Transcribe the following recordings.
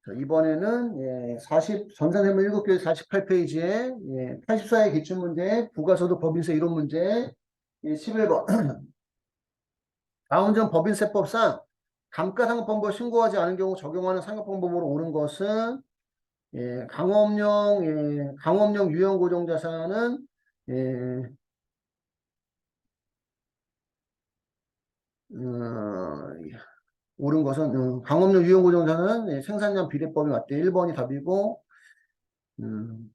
자, 이번에는 전산세무 7교시 48페이지에 84의 기출문제, 부가소득 법인세 이론 문제 11번. 다음 점 법인세법상 감가상각방법 신고하지 않은 경우 적용하는 상각방법으로 옳은 것은 강업용 유형고정자산은 어, 옳은 것은 강업용 유형고정자산은 생산량 비례법이 맞대. 1번이 답이고 음,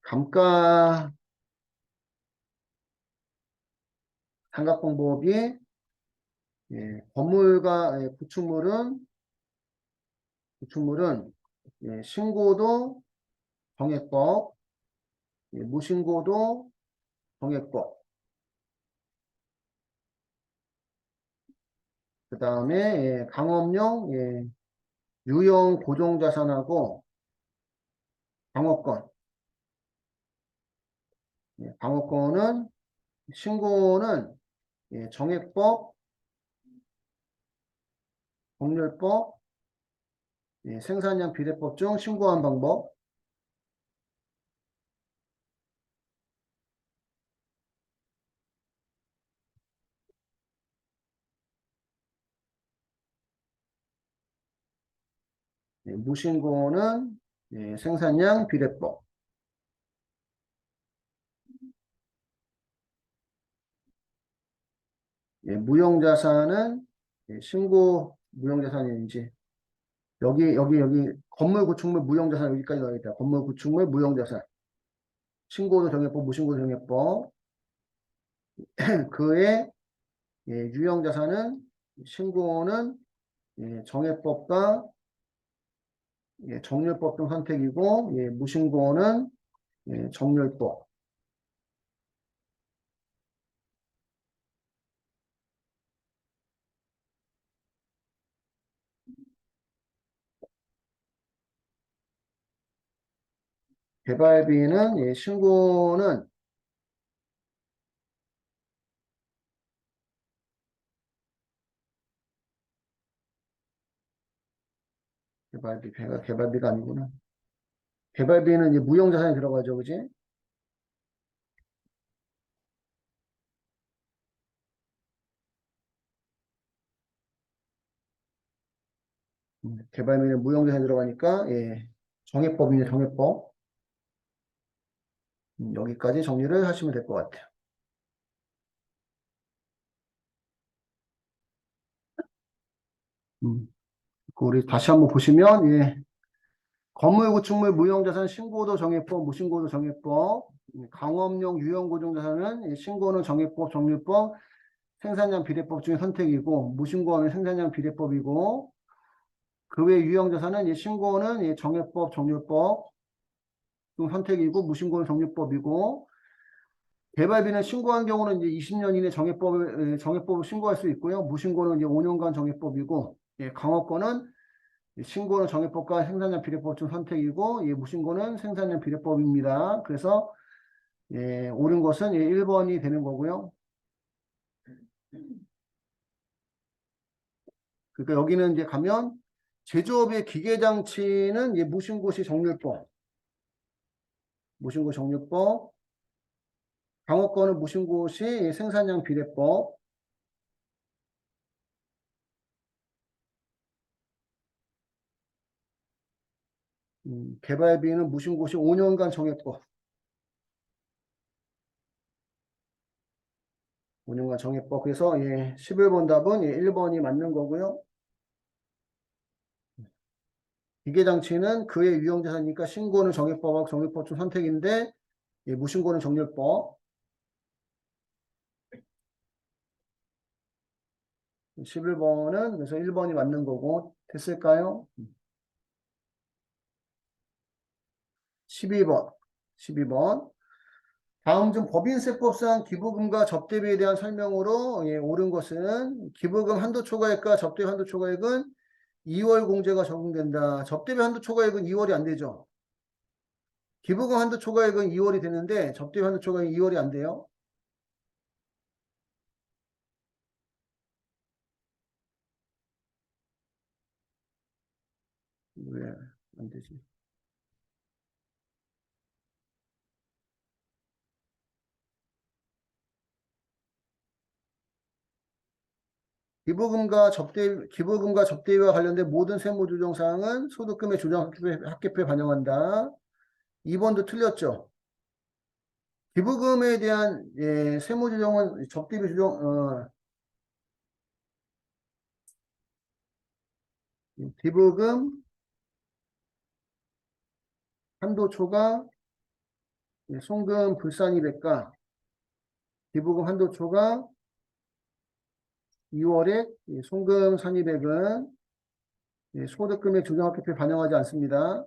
감가 상각방법이 건물과 구축물은 신고도 정액법, 무신고도 정액법. 그 다음에 강업용 유형 고정자산하고 방어권. 방어권은 신고는 정액법, 법률법, 생산량 비례법 중 신고한 방법. 무신고는 생산량 비례법. 무형자산은 무형자산인지 여기 건물 구축물 무형자산 여기까지 나와 있다. 건물 구축물 무형자산. 신고도 정액법, 무신고도 정액법. 그의 유형자산은 신고는 정액법과 정률법 등 선택이고 무신고는 정률법. 개발비는 신고는 개발비가 아니구나. 개발비는 무형자산이 들어가죠, 그지? 개발비는 무형자산이 들어가니까 정액법이네, 정액법. 여기까지 정리를 하시면 될 것 같아요. 우리 다시 한번 보시면 건물 구축물 무형자산 신고도 정액법, 무신고도 정액법. 강업용 유형고정자산은 신고는 정액법, 정률법, 생산량 비례법 중에 선택이고 무신고하면 생산량 비례법이고 그 외 유형자산은 신고는 정액법, 정률법 중 선택이고 무신고는 정률법이고 개발비는 신고한 경우는 이제 20년 이내 정액법을 신고할 수 있고요. 무신고는 이제 5년간 정액법이고 강업권은 신고는 정액법과 생산량 비례법 중 선택이고 무신고는 생산량 비례법입니다. 그래서 옳은 것은 1번이 되는 거고요. 그러니까 여기는 이제 가면 제조업의 기계장치는 무신고시 정률법, 무신고 정률법, 강업권은 무신고시 생산량 비례법, 개발비는 무신고시 5년간 정액법, 5년간 정액법. 그래서 11번 답은 1번이 맞는 거고요. 기계장치는 그의 유형자산이니까 신고는 정액법하고 정률법 중 선택인데 무신고는 정률법. 11번은 그래서 1번이 맞는 거고 됐을까요? 12번. 다음 중 법인세법상 기부금과 접대비에 대한 설명으로 옳은 것은 기부금 한도 초과액과 접대비 한도 초과액은 2월 공제가 적용된다. 접대비 한도 초과액은 2월이 안 되죠. 기부금 한도 초과액은 2월이 되는데 접대비 한도 초과액이 2월이 안 돼요. 왜 안 되지? 기부금과 접대비와 관련된 모든 세무 조정 사항은 소득금의 조정 합계표에 반영한다. 2번도 틀렸죠. 기부금에 대한 세무 조정은 접대비 조정 기부금 한도 초과 송금 불산이백과 기부금 한도 초과 2월에 송금 산입액은 소득금액 조정합계표에 반영하지 않습니다.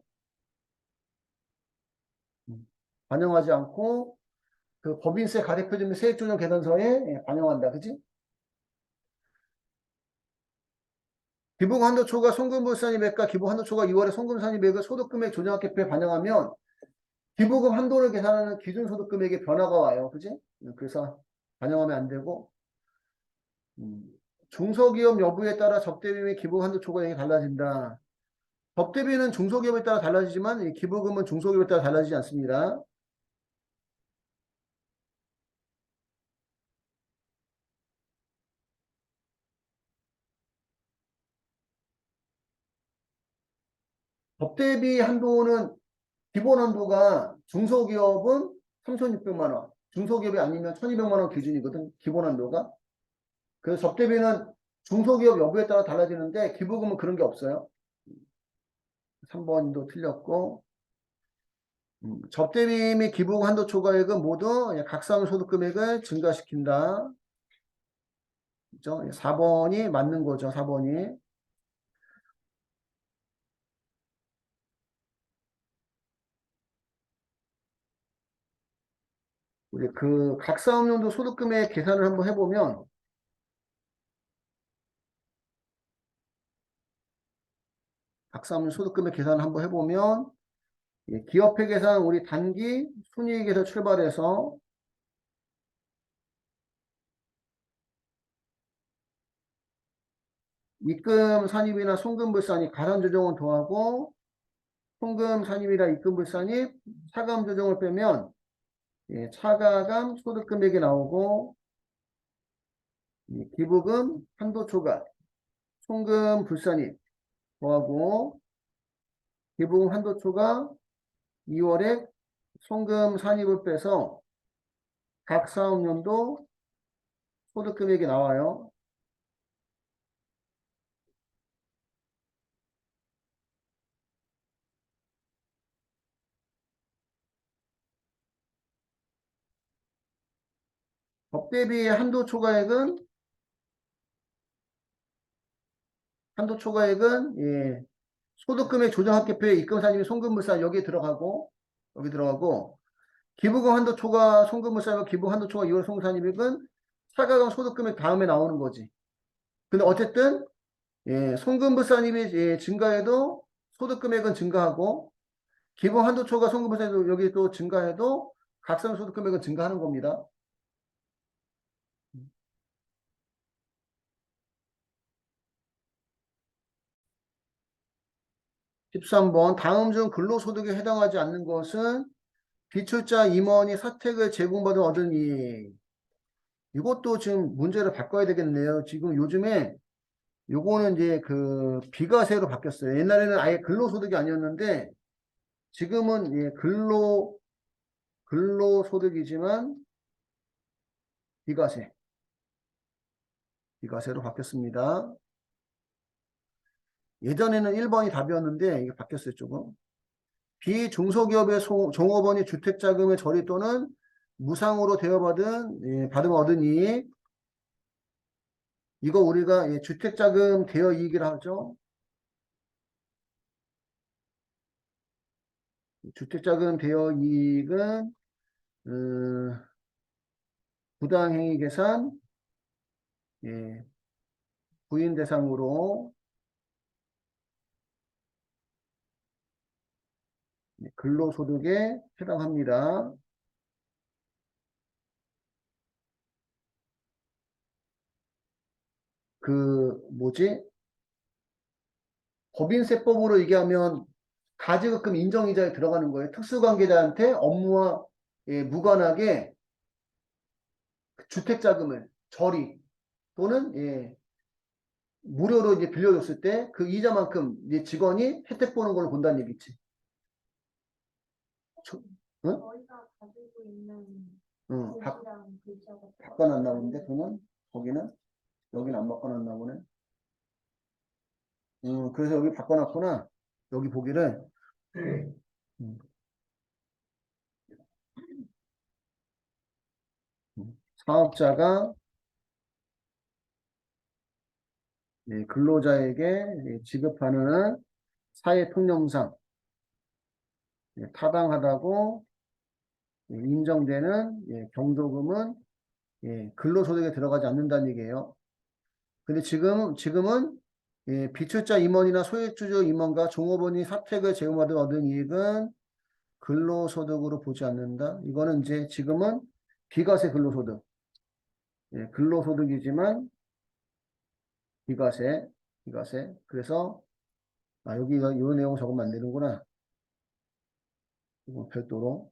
반영하지 않고 그 법인세 가대표점 세액조정 계산서에 반영한다. 그지? 기부금 한도 초과 송금 불산입액과 기부 한도 초과 2월에 송금 산입액을 소득금액 조정합계표에 반영하면 기부금 한도를 계산하는 기준소득금액의 변화가 와요. 그지? 그래서 반영하면 안 되고 중소기업 여부에 따라 접대비 및 기부 한도 초과액이 달라진다. 접대비는 중소기업에 따라 달라지지만 이 기부금은 중소기업에 따라 달라지지 않습니다. 접대비 한도는 기본 한도가 중소기업은 3,600만 원, 중소기업이 아니면 1,200만 원 기준이거든. 기본 한도가. 그래서 접대비는 중소기업 여부에 따라 달라지는데 기부금은 그런 게 없어요. 3번도 틀렸고 접대비 및 기부 한도 초과액은 모두 각사무 소득금액을 증가시킨다. 그죠? 4번이 맞는 거죠. 4번이. 우리 그 각사업용도 소득금액 계산을 한번 해보면 각사업용 소득금액 계산을 한번 해보면 기업회 계산 우리 단기 순이익에서 출발해서 입금 산입이나 송금 불산입 가산 조정은 더하고 송금 산입이나 입금 불산입 차감 조정을 빼면 차가감 소득금액이 나오고 기부금 한도 초과 송금 불산입 더하고 기부금 한도 초과 2월에 송금 산입을 빼서 각 사업연도 소득금액이 나와요. 법대비 한도 초과액은 소득금액 조정합계표에 입금산입 송금물산 여기 들어가고 기부금 한도 초과 송금물산과 기부 한도 초과 2월 송산입액은 차가감 소득금액 다음에 나오는 거지. 근데 어쨌든 송금물산입이 증가해도 소득금액은 증가하고 기부 한도 초과 송금물산도 여기 또 증가해도 각성 소득금액은 증가하는 겁니다. 13번 다음 중 근로소득에 해당하지 않는 것은 비출자 임원이 사택을 제공받은 얻은 이익. 이것도 지금 문제를 바꿔야 되겠네요. 지금 요즘에 요거는 이제 그 비과세로 바뀌었어요. 옛날에는 아예 근로소득이 아니었는데 지금은 근로소득이지만 비과세. 비과세로 바뀌었습니다. 예전에는 1번이 답이었는데 이게 바뀌었어요, 조금. 비중소기업의 종업원이 주택자금의 처리 또는 무상으로 받은 얻은 이익. 이거 우리가 주택자금 대여 이익이라 하죠. 주택자금 대여 이익은 부당행위 계산 부인 대상으로 근로소득에 해당합니다. 그 뭐지? 법인세법으로 얘기하면 가지급금 인정이자에 들어가는 거예요. 특수관계자한테 업무와 무관하게 주택자금을 저리 또는 무료로 이제 빌려줬을 때 그 이자만큼 이제 직원이 혜택 보는 걸로 본다는 얘기지. 응? 저희가 가지고 있는 응, 글씨랑 글자가 바꿔놨나 본데, 그러면 거기는 여기는 안 바꿔놨나 보네. 그래서 여기 바꿔놨구나. 여기 보기를. 음, 사업자가 근로자에게 지급하는 사회통념상 타당하다고 인정되는 경조금은 근로소득에 들어가지 않는다는 얘기예요. 근데 지금은 비출자 임원이나 소액주주 임원과 종업원이 사택을 제공받아 얻은 이익은 근로소득으로 보지 않는다. 이거는 이제 지금은 비과세 근로소득. 근로소득이지만 비과세. 그래서 여기 이 내용 적으면 안 되는구나. 이거 별도로.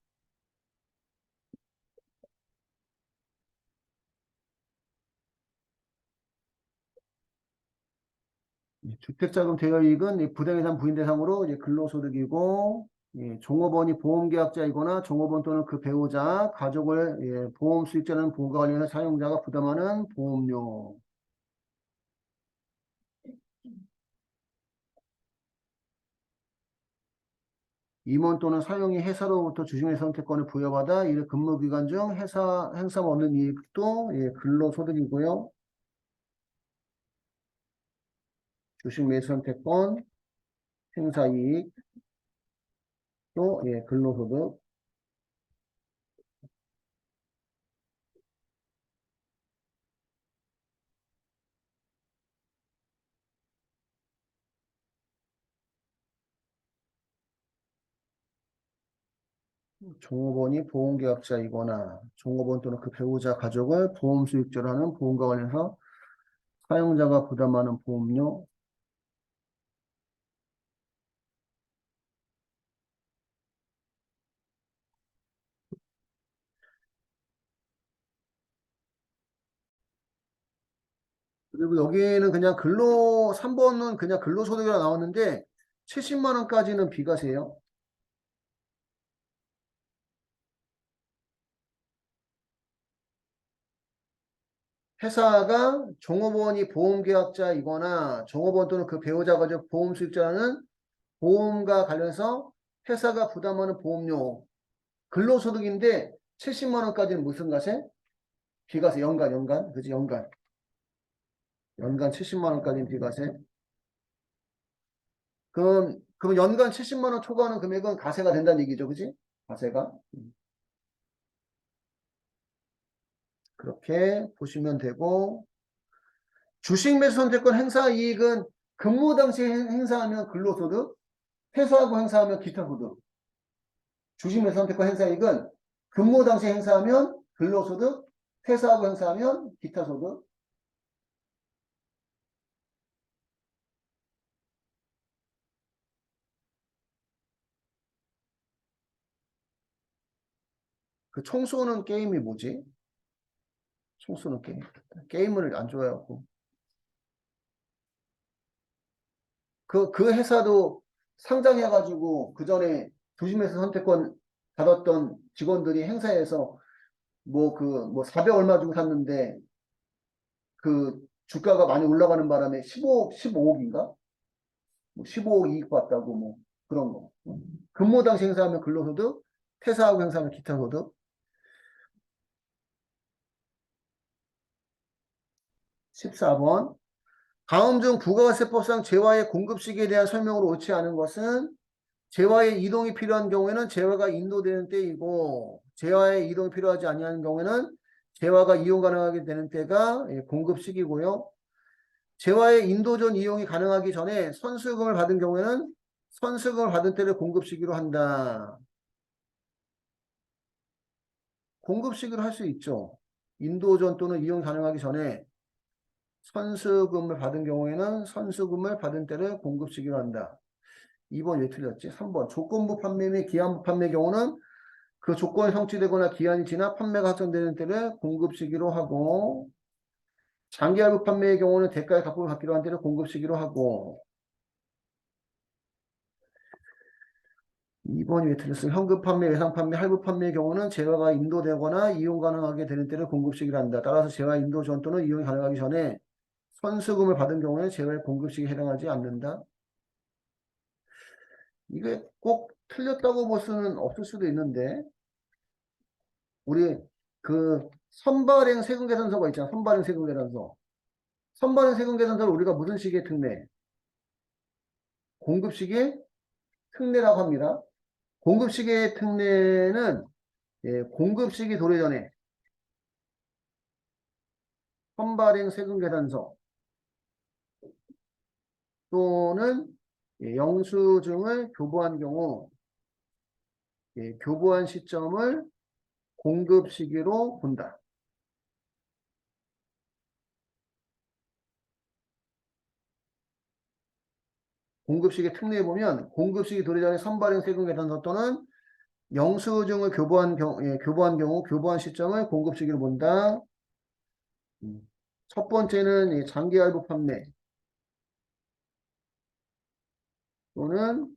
주택자금 대여이익은 부당이상 부인 대상으로 이제 근로소득이고 종업원이 보험계약자이거나 종업원 또는 그 배우자, 가족을 보험 수익자는 보험과 관련해서 사용자가 부담하는 보험료. 임원 또는 사용이 회사로부터 주식의 선택권을 부여받아 이를 근무기간 중 회사 행사 얻는 이익도 근로소득이고요. 주식 매수 선택권, 행사이익 또 근로소득. 종업원이 보험계약자이거나 종업원 또는 그 배우자 가족을 보험 수익자로 하는 보험과 관련해서 사용자가 부담하는 보험료. 그리고 여기는 그냥 3번은 그냥 근로소득이라 나왔는데 70만 원까지는 비과세예요. 회사가 종업원이 보험계약자이거나 종업원 또는 그 배우자 가족 보험 수익자는 보험과 관련해서 회사가 부담하는 보험료 근로소득인데 70만 원까지는 무슨 과세? 비과세 연간 그지 연간 70만 원까지는 비과세. 그럼 연간 70만 원 초과하는 금액은 과세가 된다는 얘기죠, 그지? 과세가. 그렇게 보시면 되고 주식 매수 선택권 행사 이익은 근무 당시에 행사하면 근로소득, 퇴사하고 행사하면 기타소득. 주식 매수 선택권 행사 이익은 근무 당시에 행사하면 근로소득, 퇴사하고 행사하면 기타소득. 그 총쏘는 게임이 뭐지? 총쏘는 게임. 게임을 안 좋아해갖고. 그 회사도 상장해가지고 그 전에 주식매수 선택권 받았던 직원들이 행사에서 뭐 400 얼마 주고 샀는데 그 주가가 많이 올라가는 바람에 15억인가? 뭐 15억 이익 봤다고 뭐 그런 거. 근무 당시 행사하면 근로소득, 퇴사하고 행사하면 기타소득. 14번. 다음 중 부가세법상 재화의 공급 시기에 대한 설명으로 옳지 않은 것은 재화의 이동이 필요한 경우에는 재화가 인도되는 때이고 재화의 이동이 필요하지 아니하는 경우에는 재화가 이용 가능하게 되는 때가 공급 시기고요. 재화의 인도 전 이용이 가능하기 전에 선수금을 받은 경우에는 선수금을 받은 때를 공급 시기로 한다. 공급 시기로 할 수 있죠. 인도전 또는 이용 가능하기 전에 선수금을 받은 경우에는 선수금을 받은 때를 공급 시기로 한다. 2번 왜 틀렸지? 3번 조건부 판매 및 기한부 판매 경우는 그 조건이 성취되거나 기한이 지나 판매가 확정되는 때를 공급 시기로 하고 장기할부 판매의 경우는 대가의 납부를 받기로 한 때를 공급 시기로 하고 2번이 왜 틀렸어요? 현금 판매, 외상 판매, 할부 판매의 경우는 재화가 인도되거나 이용 가능하게 되는 때를 공급 시기로 한다. 따라서 재화 인도 전 또는 이용이 가능하기 전에 선수금을 받은 경우에 재화의 공급 시기에 해당하지 않는다. 이게 꼭 틀렸다고 볼 수는 없을 수도 있는데 우리 그 선발행 세금계산서가 있잖아. 선발행 세금계산서. 선발행 세금계산서를 우리가 무슨 시기에 특례? 공급 시기에 특례라고 합니다. 공급 시기의 특례는 공급 시기 도래 전에 선발행 세금계산서 또는 영수증을 교부한 경우 교부한 시점을 공급 시기로 본다. 공급 시기 특례에 보면 공급 시기 도래 전에 선발행 세금계산서 또는 영수증을 교부한 경우 교부한 시점을 공급 시기로 본다. 첫 번째는 이 장기 할부 판매 또는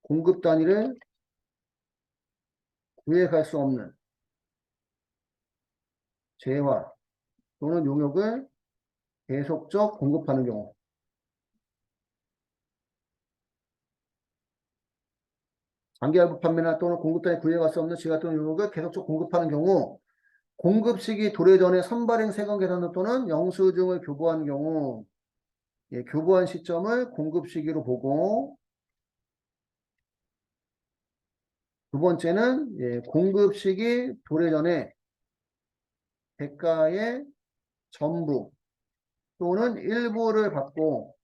공급 단위를 구획할 수 없는 재화 또는 용역을 계속적 공급하는 경우. 장기 할부 판매나 또는 공급 단위 구획할 수 없는 재화 또는 용역을 계속적 공급하는 경우 공급 시기 도래 전에 선발행 세금 계산 또는 영수증을 교부한 경우 교부한 시점을 공급 시기로 보고 두 번째는 공급 시기 도래 전에 대가의 전부 또는 일부를 받고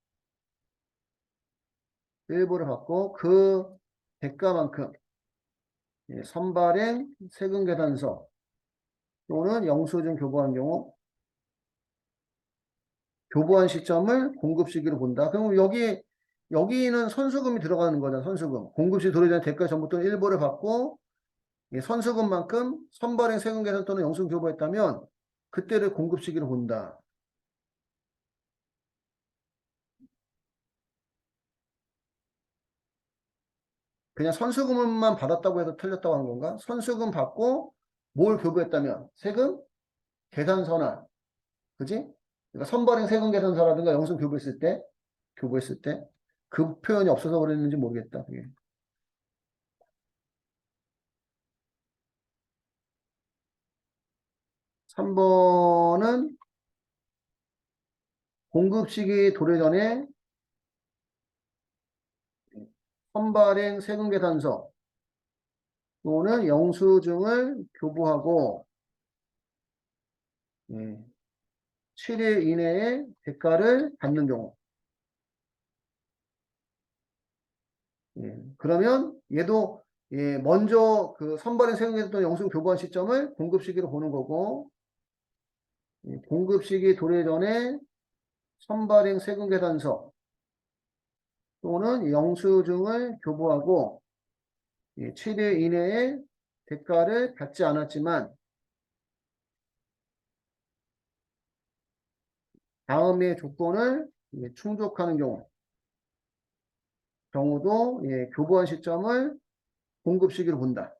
그 대가만큼 선발행 세금 계산서 또는 영수증 교부한 경우 교부한 시점을 공급 시기로 본다. 그럼 여기는 선수금이 들어가는 거잖아. 선수금. 공급시 도래 전에 대가 전부 또는 일부를 받고 선수금만큼 선발행 세금 계산 또는 영수증 교부했다면 그때를 공급 시기로 본다. 그냥 선수금만 받았다고 해서 틀렸다고 하는 건가? 선수금 받고 뭘 교부했다면 세금 계산서나 그지? 그러니까 선발행 세금 계산서라든가 영수증 교부했을 때 그 표현이 없어서 그랬는지 모르겠다. 그게. 3번은 공급 시기 도래 전에 선발행 세금 계산서 또는 영수증을 교부하고 7일 이내에 대가를 받는 경우. 그러면 얘도 먼저 그 선발행 세금 계산 또는 영수증 교부한 시점을 공급 시기로 보는 거고 공급 시기 도래 전에 선발행 세금 계산서 또는 영수증을 교부하고 7일 이내에 대가를 받지 않았지만 다음의 조건을 충족하는 경우도 교부한 시점을 공급 시기로 본다.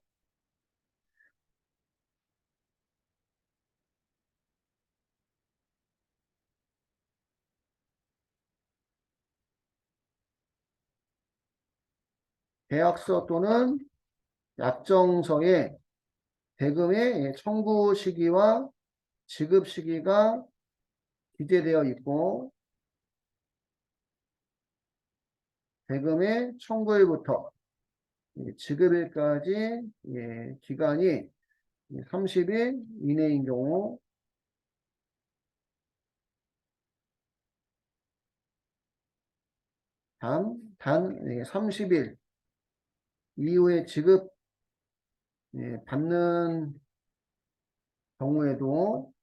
계약서 또는 약정서에 대금의 청구 시기와 지급 시기가 기재되어 있고 대금의 청구일부터 지급일까지 기간이 30일 이내인 경우 단 30일 이후에 지급 받는 경우에도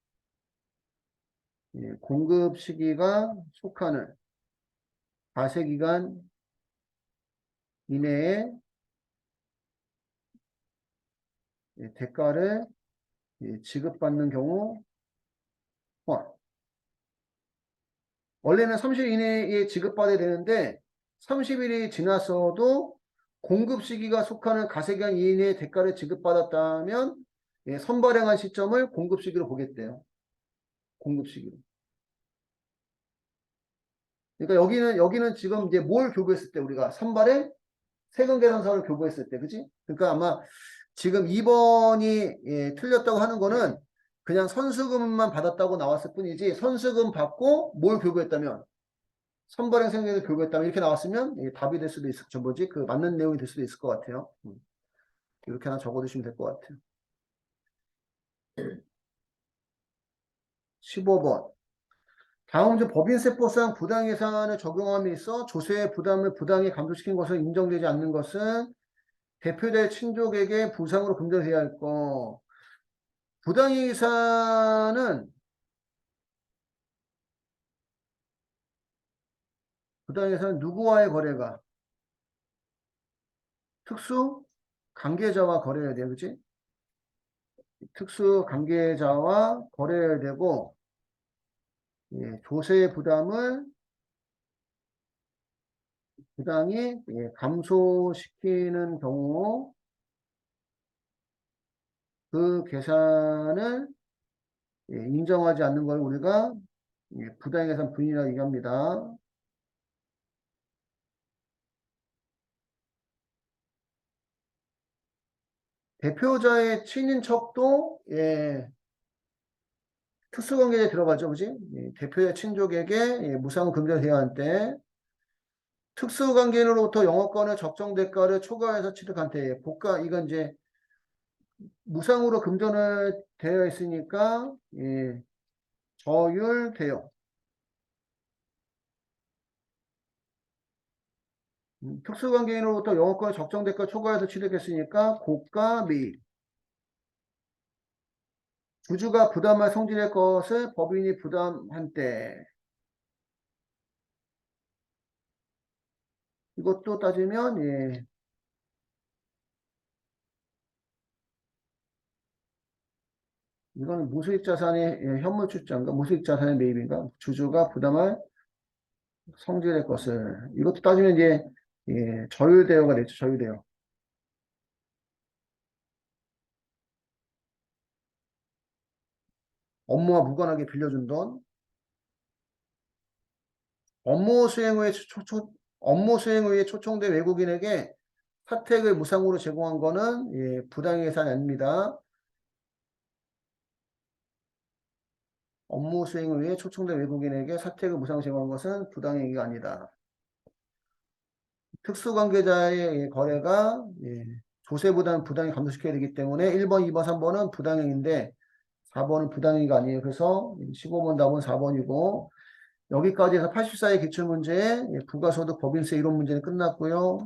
공급 시기가 속하는 과세기간 이내에 대가를 지급받는 경우 포함. 원래는 30일 이내에 지급받아야 되는데 30일이 지났어도 공급 시기가 속하는 과세기간 이내에 대가를 지급받았다면 선발행한 시점을 공급 시기로 보겠대요. 공급 시기로. 그러니까 여기는 지금 이제 뭘 교부했을 때 우리가 선발에 세금 계산서를 교부했을 때, 그지? 그러니까 아마 지금 2번이 틀렸다고 하는 거는 그냥 선수금만 받았다고 나왔을 뿐이지 선수금 받고 뭘 교부했다면 선발행 세금을 교부했다면 이렇게 나왔으면 답이 될 수도 있을, 뭐지? 그 맞는 내용이 될 수도 있을 것 같아요. 이렇게 하나 적어두시면 될 것 같아요. 15번. 다음 중 법인세법상 부당예산을 적용함에 있어 조세의 부담을 부당히 감소시킨 것으로 인정되지 않는 것은 대표될 친족에게 부상으로 금전해야 할 거. 부당예산은 누구와의 거래가? 특수 관계자와 거래해야 돼요. 그치? 특수 관계자와 거래해야 되고, 조세 부담을 부당히 감소시키는 경우 그 계산을 인정하지 않는 걸 우리가 부당예산 부인이라고 얘기합니다. 대표자의 친인척도 특수관계에 들어가죠, 그지? 대표의 친족에게 무상 금전해야 할 때 특수관계인으로부터 영업권의 적정 대가를 초과해서 취득한 때 이건 이제 무상으로 금전을 되어 있으니까 저율 대여. 특수관계인으로부터 영업권의 적정 대가 초과해서 취득했으니까 고가 매입. 주주가 부담할 성질의 것을 법인이 부담한 때 이것도 따지면 이거는 무수익 자산의 현물 출자인가 무수익 자산의 매입인가 주주가 부담할 성질의 것을 이것도 따지면 이제 저율 대여가 되죠. 저율 대여. 업무와 무관하게 빌려준 돈. 업무 수행 후에 초청된 외국인에게 사택을 무상으로 제공한 거는 부당 예산이 아닙니다. 업무 수행 후에 초청된 외국인에게 사택을 무상으로 제공한 것은 부당행위가 아니다. 특수관계자의 거래가 조세보다는 부당히 감소시켜야 되기 때문에 1번, 2번, 3번은 부당행위인데 4번은 부당행위가 아니에요. 그래서 15번 답은 4번이고 여기까지 해서 84의 기출문제 부가소득 법인세 이론 문제는 끝났고요.